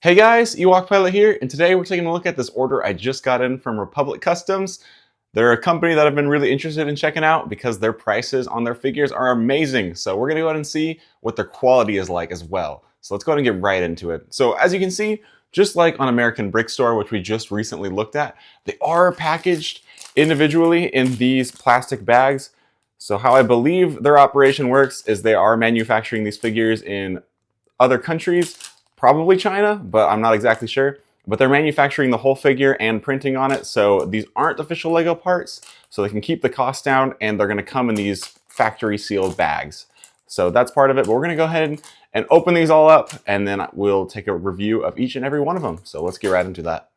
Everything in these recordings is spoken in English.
Hey guys, Ewok Pilot here, and today we're taking a look at this order I just got in from Republic Customs. They're a company that I've been really interested in checking out because their prices on their figures are amazing. So we're gonna go ahead and see what their quality is like as well. So let's go ahead and get right into it. So as you can see, just like on American Brick Store, which we just recently looked at, they are packaged individually in these plastic bags. So how I believe their operation works is they are manufacturing these figures in other countries, probably China, but I'm not exactly sure. But they're manufacturing the whole figure and printing on it, so these aren't official Lego parts, so they can keep the cost down, and they're gonna come in these factory sealed bags. So that's part of it, but we're gonna go ahead and open these all up, and then we'll take a review of each and every one of them. So let's get right into that.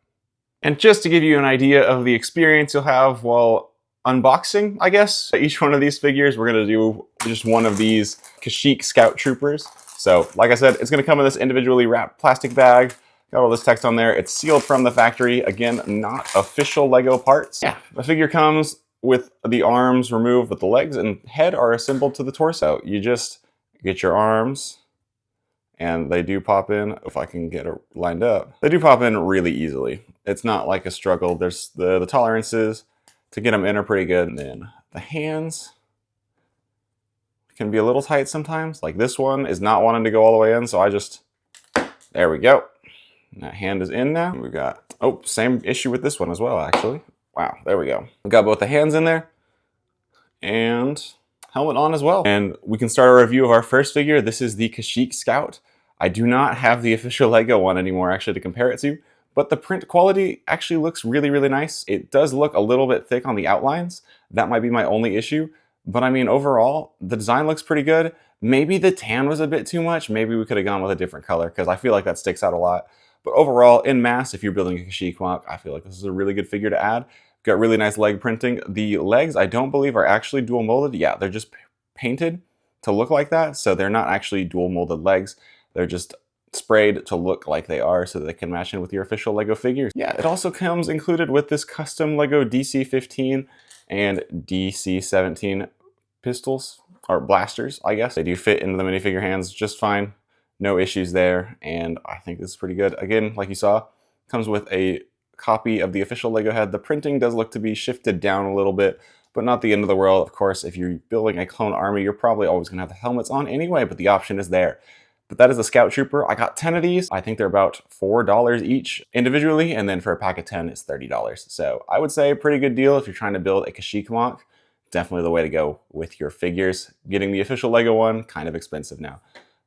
And just to give you an idea of the experience you'll have while unboxing, I guess, each one of these figures, we're gonna do just one of these Kashyyyk Scout Troopers. So, like I said, it's going to come in this individually wrapped plastic bag. Got all this text on there. It's sealed from the factory. Again, not official Lego parts. Yeah, the figure comes with the arms removed, but the legs and head are assembled to the torso. You just get your arms, and they do pop in. If I can get it lined up, they do pop in really easily. It's not like a struggle. There's the tolerances to get them in are pretty good. And then the hands can be a little tight sometimes. Like this one is not wanting to go all the way in, so I just, there we go. That hand is in now. We've got, oh, same issue with this one as well, actually. Wow, there we go. We got both the hands in there and helmet on as well. And we can start our review of our first figure. This is the Kashyyyk Scout. I do not have the official Lego one anymore, actually, to compare it to, but the print quality actually looks really, really nice. It does look a little bit thick on the outlines. That might be my only issue. But I mean, overall, the design looks pretty good. Maybe the tan was a bit too much. Maybe we could have gone with a different color because I feel like that sticks out a lot. But overall, in mass, if you're building a Kashyyyk mock, I feel like this is a really good figure to add. Got really nice leg printing. The legs, I don't believe, are actually dual molded. Yeah, they're just painted to look like that. So they're not actually dual molded legs. They're just sprayed to look like they are so that they can match in with your official Lego figures. Yeah, it also comes included with this custom Lego DC-15 and DC-17 pistols, or blasters, I guess. They do fit into the minifigure hands just fine. No issues there, and I think this is pretty good. Again, like you saw, comes with a copy of the official Lego head. The printing does look to be shifted down a little bit, but not the end of the world. Of course, if you're building a clone army, you're probably always gonna have the helmets on anyway, but the option is there. But that is the Scout Trooper. I got 10 of these. I think they're about $4 each individually, and then for a pack of 10, it's $30. So I would say a pretty good deal if you're trying to build a Kashyyyk mock. Definitely the way to go with your figures. Getting the official Lego one, kind of expensive now.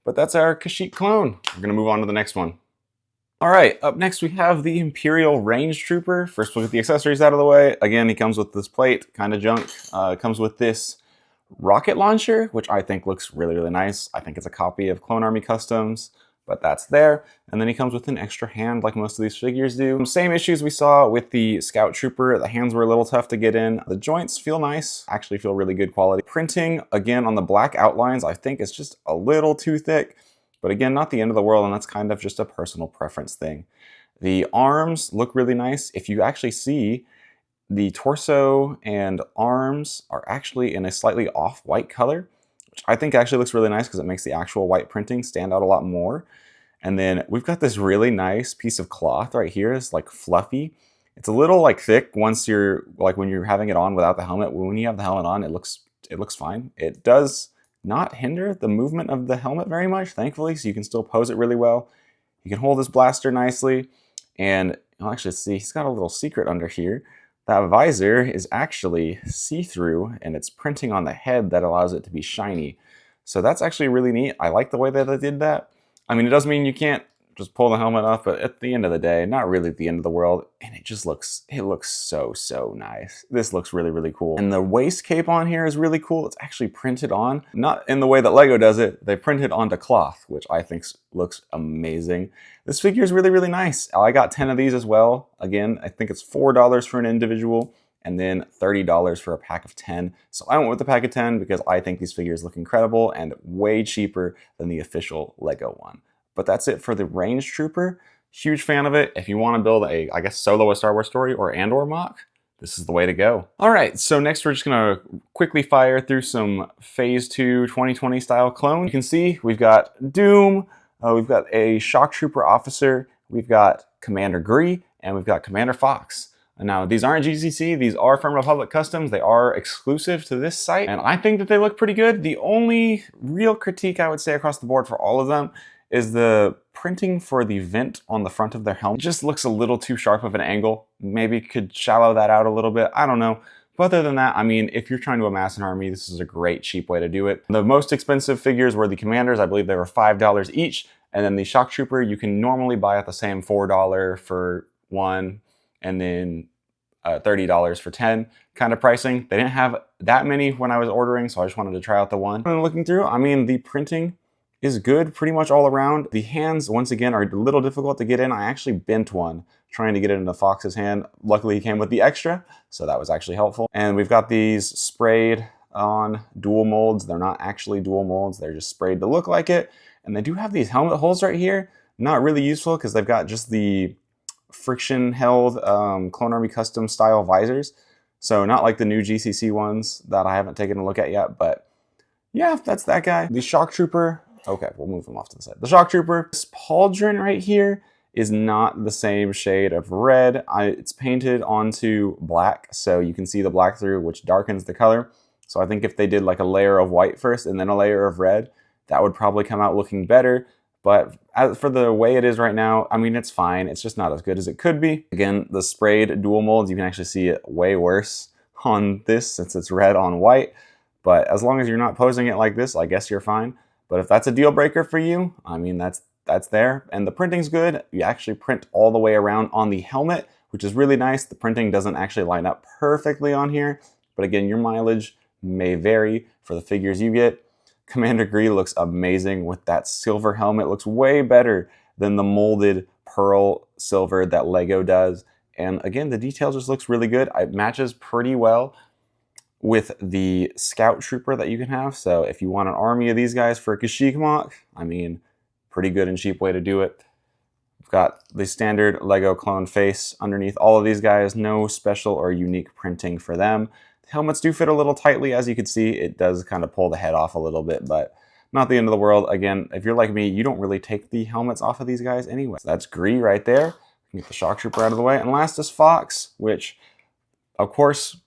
But that's our Kashyyyk clone. We're gonna move on to the next one. All right, up next we have the Imperial Range Trooper. First, we'll get the accessories out of the way. Again, he comes with this plate, kind of junk. It comes with this rocket launcher, which I think looks really, really nice. I think it's a copy of Clone Army Customs, but that's there. And then he comes with an extra hand like most of these figures do. Same issues we saw with the Scout Trooper. The hands were a little tough to get in. The joints feel nice, actually feel really good quality. Printing, again, on the black outlines, I think it's just a little too thick, but again, not the end of the world, and that's kind of just a personal preference thing. The arms look really nice. If you actually see, the torso and arms are actually in a slightly off-white color, which I think actually looks really nice because it makes the actual white printing stand out a lot more. And then we've got this really nice piece of cloth right here. It's like fluffy. It's a little like thick once you're like when you're having it on without the helmet. When you have the helmet on, it looks fine. It does not hinder the movement of the helmet very much, thankfully, so you can still pose it really well. You can hold this blaster nicely, and you'll actually see he's got a little secret under here. That visor is actually see-through, and it's printing on the head that allows it to be shiny. So that's actually really neat. I like the way that they did that. I mean, it doesn't mean you can't just pull the helmet off, but at the end of the day, not really at the end of the world, and it just looks, so nice. This looks really, really cool. And the waist cape on here is really cool. It's actually printed on, not in the way that Lego does it, they printed onto cloth, which I think looks amazing. This figure is really, really nice. I got 10 of these as well. Again, I think it's $4 for an individual, and then $30 for a pack of 10. So I went with the pack of 10 because I think these figures look incredible and way cheaper than the official Lego one. But that's it for the Range Trooper. Huge fan of it. If you want to build a, I guess, solo a Star Wars story or mock, this is the way to go. All right, so next we're just gonna quickly fire through some Phase 2 2020 style clone. You can see we've got Doom, we've got a Shock Trooper officer, we've got Commander Gree, and we've got Commander Fox. Now, these aren't GCC, these are from Republic Customs. They are exclusive to this site, and I think that they look pretty good. The only real critique I would say across the board for all of them is the printing for the vent on the front of their helmet. It just looks a little too sharp of an angle. Maybe could shallow that out a little bit, I don't know. But other than that, I mean, if you're trying to amass an army, this is a great, cheap way to do it. The most expensive figures were the Commanders. I believe they were $5 each. And then the Shock Trooper, you can normally buy at the same $4 for one, and then $30 for 10 kind of pricing. They didn't have that many when I was ordering, so I just wanted to try out the one. And looking through, I mean, the printing is good pretty much all around. The hands, once again, are a little difficult to get in. I actually bent one trying to get it into Fox's hand. Luckily, he came with the extra, so that was actually helpful. And we've got these sprayed on dual molds. They're not actually dual molds. They're just sprayed to look like it. And they do have these helmet holes right here. Not really useful because they've got just the friction held Clone Army custom style visors. So not like the new GCC ones that I haven't taken a look at yet, but yeah, that's that guy. The Shock Trooper, okay, we'll move them off to the side. The Shock Trooper, this pauldron right here is not the same shade of red. It's painted onto black, so you can see the black through, which darkens the color. So I think if they did like a layer of white first and then a layer of red, that would probably come out looking better. But as for the way it is right now, I mean, it's fine. It's just not as good as it could be. Again, the sprayed dual molds, you can actually see it way worse on this since it's red on white. But as long as you're not posing it like this, I guess you're fine. But if that's a deal breaker for you, I mean, that's there. And the printing's good. You actually print all the way around on the helmet, which is really nice. The printing doesn't actually line up perfectly on here. But again, your mileage may vary for the figures you get. Commander Gree looks amazing with that silver helmet. Looks way better than the molded pearl silver that Lego does. And again, the detail just looks really good. It matches pretty well with the Scout Trooper that you can have. So if you want an army of these guys for a Kashyyyk mock, I mean, pretty good and cheap way to do it. We've got the standard Lego clone face underneath all of these guys. No special or unique printing for them. The helmets do fit a little tightly, as you can see. It does kind of pull the head off a little bit, but not the end of the world. Again, if you're like me, you don't really take the helmets off of these guys anyway. So that's Gree right there. Get the Shock Trooper out of the way. And last is Fox, which, of course,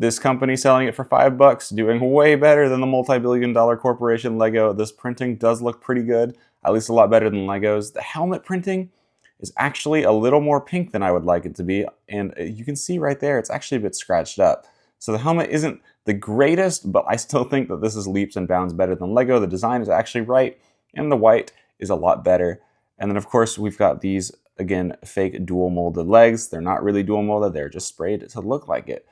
this company selling it for $5, doing way better than the multi-billion-dollar corporation Lego. This printing does look pretty good, at least a lot better than Lego's. The helmet printing is actually a little more pink than I would like it to be, and you can see right there, it's actually a bit scratched up. So the helmet isn't the greatest, but I still think that this is leaps and bounds better than Lego. The design is actually right, and the white is a lot better. And then, of course, we've got these, again, fake dual molded legs. They're not really dual molded, they're just sprayed to look like it.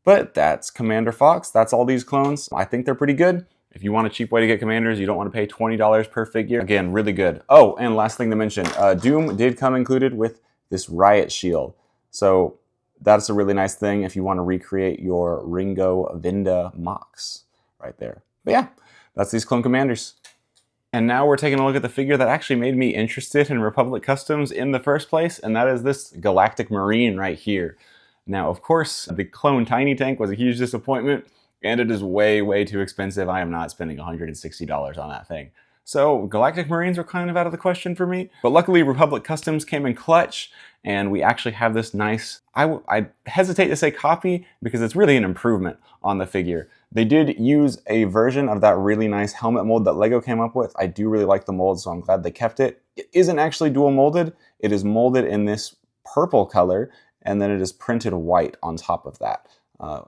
But that's Commander Fox. That's all these clones. I think they're pretty good. If you want a cheap way to get Commanders, you don't want to pay $20 per figure. Again, really good. Oh, and last thing to mention, Doom did come included with this Riot Shield. So that's a really nice thing if you want to recreate your Ringo Vinda mocks right there. But yeah, that's these clone Commanders. And now we're taking a look at the figure that actually made me interested in Republic Customs in the first place, and that is this Galactic Marine right here. Now, of course, the clone Tiny Tank was a huge disappointment, and it is way, way too expensive. I am not spending $160 on that thing. So Galactic Marines were kind of out of the question for me. But luckily, Republic Customs came in clutch, and we actually have this nice, I hesitate to say copy, because it's really an improvement on the figure. They did use a version of that really nice helmet mold that Lego came up with. I do really like the mold, so I'm glad they kept it. It isn't actually dual molded. It is molded in this purple color, and then it is printed white on top of that.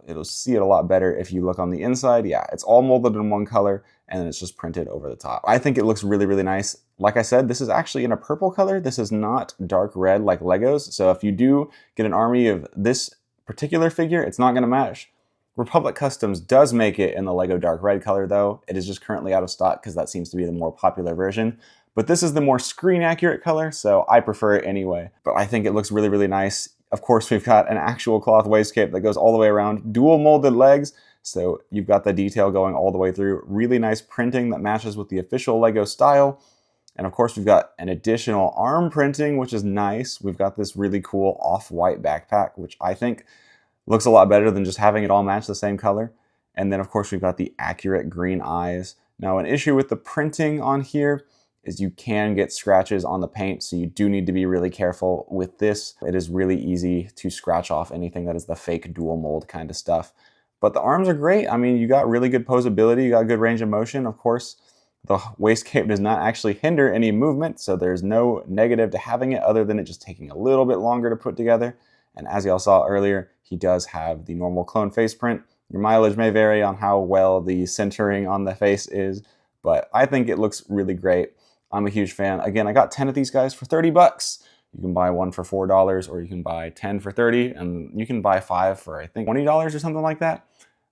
It'll see it a lot better if you look on the inside. Yeah, it's all molded in one color, and then it's just printed over the top. I think it looks really, really nice. Like I said, this is actually in a purple color. This is not dark red like Lego's. So if you do get an army of this particular figure, it's not gonna match. Republic Customs does make it in the Lego dark red color though. It is just currently out of stock because that seems to be the more popular version. But this is the more screen accurate color, so I prefer it anyway. But I think it looks really, really nice. Of course, we've got an actual cloth waistcoat that goes all the way around, dual molded legs, so you've got the detail going all the way through. Really nice printing that matches with the official Lego style. And of course, we've got an additional arm printing, which is nice. We've got this really cool off-white backpack, which I think looks a lot better than just having it all match the same color. And then, of course, we've got the accurate green eyes. Now, an issue with the printing on here is you can get scratches on the paint, so you do need to be really careful with this. It is really easy to scratch off anything that is the fake dual mold kind of stuff. But the arms are great. I mean, you got really good posability, you got good range of motion. Of course, the waistcape does not actually hinder any movement, so there's no negative to having it other than it just taking a little bit longer to put together. And as y'all saw earlier, he does have the normal clone face print. Your mileage may vary on how well the centering on the face is, but I think it looks really great. I'm a huge fan. Again, I got 10 of these guys for 30 bucks. You can buy one for $4, or you can buy 10 for 30, and you can buy 5 for, I think, $20 or something like that.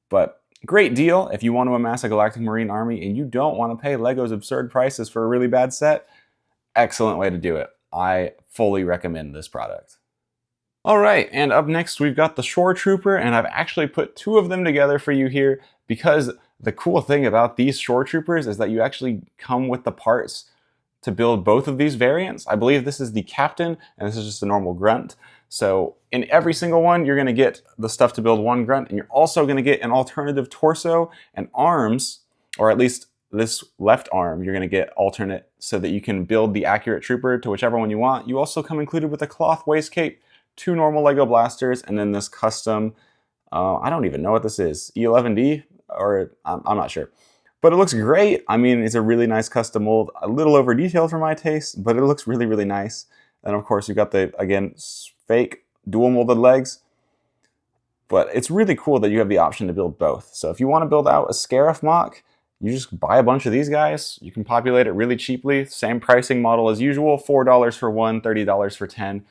But great deal if you want to amass a Galactic Marine army and you don't want to pay LEGO's absurd prices for a really bad set. Excellent way to do it. I fully recommend this product. All right, and up next we've got the Shore Trooper, and I've actually put 2 of them together for you here because the cool thing about these Shore Troopers is that you actually come with the parts to build both of these variants. I believe this is the Captain, and this is just a normal Grunt. So in every single one, you're gonna get the stuff to build one Grunt, and you're also gonna get an alternative torso and arms, or at least this left arm, you're gonna get alternate so that you can build the accurate trooper to whichever one you want. You also come included with a cloth waist cape, 2 normal LEGO blasters, and then this custom, I don't even know what this is, E11D, or I'm not sure. But it looks great. I mean, it's a really nice custom mold, a little over detailed for my taste, but it looks really, really nice. And of course, you've got the, again, fake dual molded legs. But it's really cool that you have the option to build both. So if you want to build out a Scarif mock, you just buy a bunch of these guys. You can populate it really cheaply. Same pricing model as usual, $4 for 1, $30 for 10.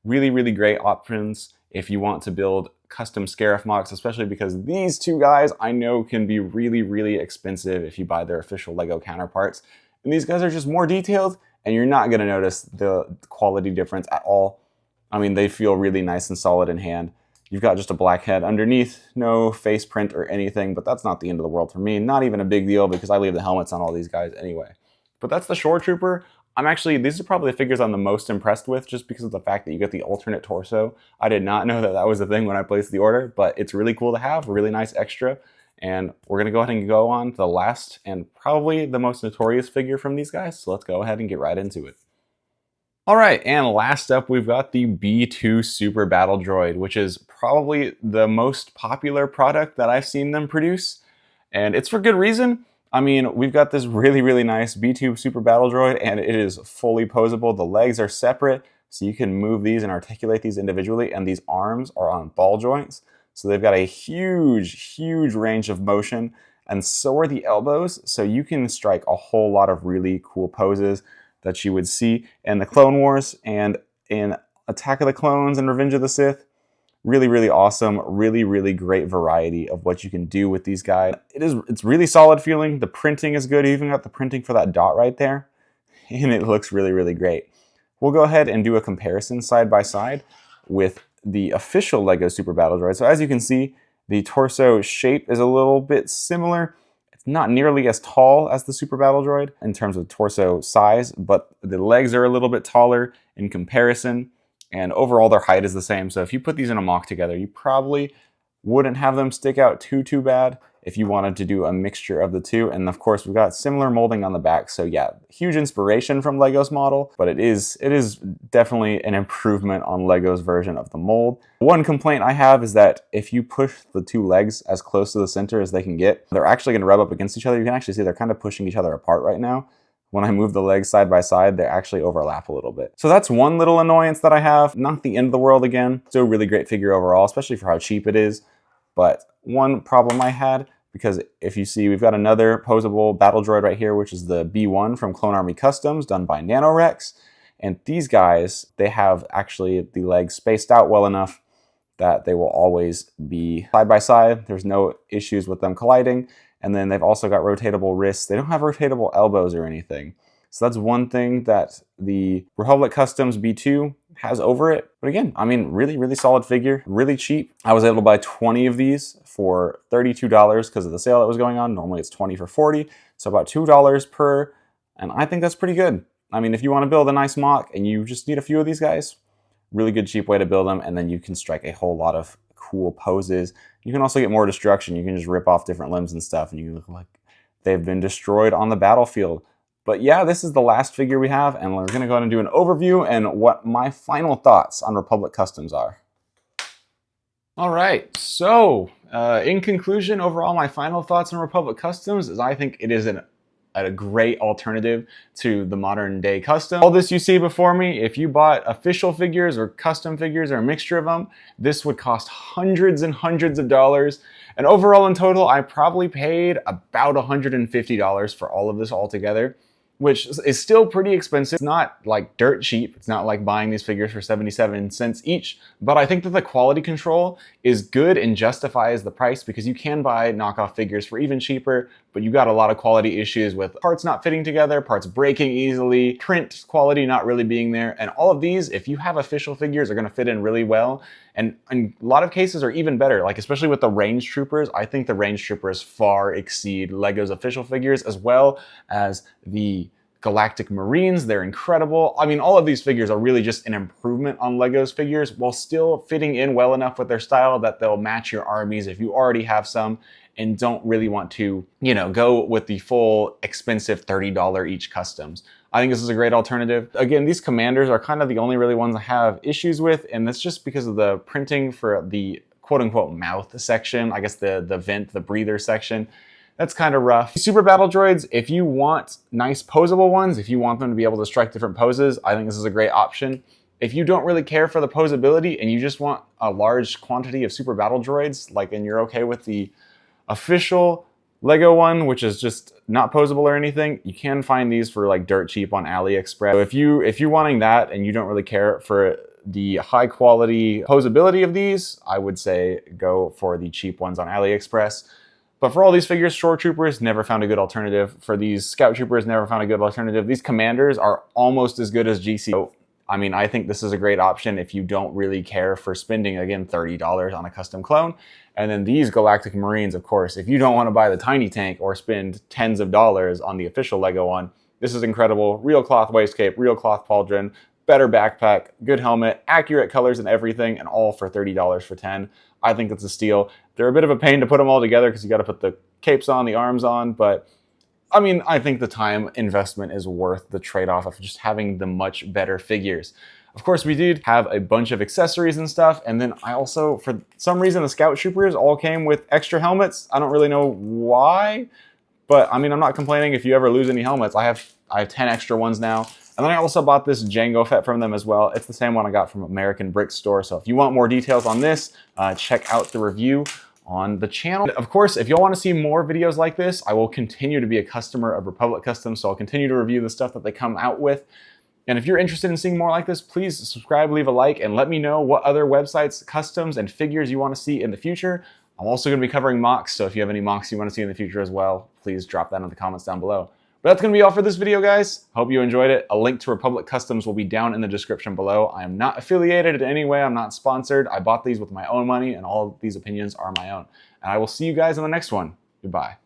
Really, really great options if you want to build custom Scarif mocks, especially because these 2 guys I know can be really, really expensive if you buy their official LEGO counterparts. And these guys are just more detailed, and you're not going to notice the quality difference at all. I mean, they feel really nice and solid in hand. You've got just a black head underneath, no face print or anything, but that's not the end of the world for me. Not even a big deal because I leave the helmets on all these guys anyway. But that's the Shore Trooper. These are probably the figures I'm the most impressed with just because of the fact that you get the alternate torso. I did not know that that was a thing when I placed the order, but it's really cool to have, a really nice extra. And we're gonna go ahead and go on to the last and probably the most notorious figure from these guys. So let's go ahead and get right into it. All right, and last up we've got the B2 Super Battle Droid, which is probably the most popular product that I've seen them produce. And it's for good reason. I mean, we've got this really, really nice B2 Super Battle Droid, and it is fully posable. The legs are separate, so you can move these and articulate these individually, and these arms are on ball joints. So they've got a huge, huge range of motion, and so are the elbows, so you can strike a whole lot of really cool poses that you would see in the Clone Wars and in Attack of the Clones and Revenge of the Sith. Really, really awesome, really, really great variety of what you can do with these guys. It's really solid feeling. The printing is good. You even got the printing for that dot right there. And it looks really, really great. We'll go ahead and do a comparison side by side with the official LEGO Super Battle Droid. So as you can see, the torso shape is a little bit similar. It's not nearly as tall as the Super Battle Droid in terms of torso size, but the legs are a little bit taller in comparison. And overall, their height is the same. So if you put these in a mock together, you probably wouldn't have them stick out too bad if you wanted to do a mixture of the two. And of course, we've got similar molding on the back. So yeah, huge inspiration from LEGO's model, but it is definitely an improvement on LEGO's version of the mold. One complaint I have is that if you push the 2 legs as close to the center as they can get, they're actually going to rub up against each other. You can actually see they're kind of pushing each other apart right now. When I move the legs side by side, they actually overlap a little bit. So that's one little annoyance that I have. Not the end of the world again. Still a really great figure overall, especially for how cheap it is. But one problem I had, because if you see, we've got another posable battle droid right here, which is the B1 from Clone Army Customs, done by NanoRex. And these guys, they have actually the legs spaced out well enough that they will always be side by side. There's no issues with them colliding. And then they've also got rotatable wrists. They don't have rotatable elbows or anything. So that's one thing that the Republic Customs B2 has over it. But again, I mean, really, really solid figure, really cheap. I was able to buy 20 of these for $32 because of the sale that was going on. Normally it's 20 for 40, so about $2 per. And I think that's pretty good. I mean, if you want to build a nice mock and you just need a few of these guys, really good cheap way to build them, and then you can strike a whole lot of cool poses. You can also get more destruction. You can just rip off different limbs and stuff, and you look like they've been destroyed on the battlefield. But yeah, this is the last figure we have, and we're going to go ahead and do an overview and what my final thoughts on Republic Customs are. All right, so in conclusion, overall, my final thoughts on Republic Customs is I think it is a great alternative to the modern day custom. All this you see before me, if you bought official figures or custom figures or a mixture of them, this would cost hundreds and hundreds of dollars. And overall in total, I probably paid about $150 for all of this altogether, which is still pretty expensive. It's not like dirt cheap. It's not like buying these figures for 77 cents each, but I think that the quality control is good and justifies the price because you can buy knockoff figures for even cheaper, but you got a lot of quality issues with parts not fitting together, parts breaking easily, print quality not really being there, and all of these, if you have official figures, are gonna fit in really well, and in a lot of cases are even better, like especially with the range troopers. I think the range troopers far exceed Lego's official figures, as well as the Galactic Marines. They're incredible. I mean, all of these figures are really just an improvement on Lego's figures while still fitting in well enough with their style that they'll match your armies if you already have some and don't really want to, you know, go with the full expensive $30 each customs. I think this is a great alternative. Again, these commanders are kind of the only really ones I have issues with, and that's just because of the printing for the quote-unquote mouth section, I guess the vent, the breather section. That's kind of rough. Super Battle Droids, if you want nice posable ones, if you want them to be able to strike different poses, I think this is a great option. If you don't really care for the posability and you just want a large quantity of Super Battle Droids, like, and you're okay with the official Lego one, which is just not posable or anything, you can find these for like dirt cheap on AliExpress. So if you're wanting that and you don't really care for the high quality posability of these, I would say go for the cheap ones on AliExpress. But for all these figures, Shore Troopers, never found a good alternative. For these Scout Troopers, never found a good alternative. These Commanders are almost as good as GC. So, I mean, I think this is a great option if you don't really care for spending, again, $30 on a custom clone. And then these Galactic Marines, of course, if you don't want to buy the tiny tank or spend tens of dollars on the official Lego one, this is incredible. Real cloth waist cape, real cloth pauldron, better backpack, good helmet, accurate colors and everything, and all for $30 for 10. I think it's a steal. They're a bit of a pain to put them all together because you got to put the capes on, the arms on, but I mean, I think the time investment is worth the trade-off of just having the much better figures. Of course, we did have a bunch of accessories and stuff, and then I also, for some reason, the Scout Troopers all came with extra helmets. I don't really know why, but I mean, I'm not complaining if you ever lose any helmets. I have 10 extra ones now. And then I also bought this Django Fett from them as well. It's the same one I got from American Brick Store. So if you want more details on this, check out the review on the channel. Of course, if y'all want to see more videos like this, I will continue to be a customer of Republic Customs. So I'll continue to review the stuff that they come out with. And if you're interested in seeing more like this, please subscribe, leave a like, and let me know what other websites, customs, and figures you want to see in the future. I'm also going to be covering mocks. So if you have any mocks you want to see in the future as well, please drop that in the comments down below. But that's going to be all for this video, guys. Hope you enjoyed it. A link to Republic Customs will be down in the description below. I am not affiliated in any way. I'm not sponsored. I bought these with my own money, and all of these opinions are my own. And I will see you guys in the next one. Goodbye.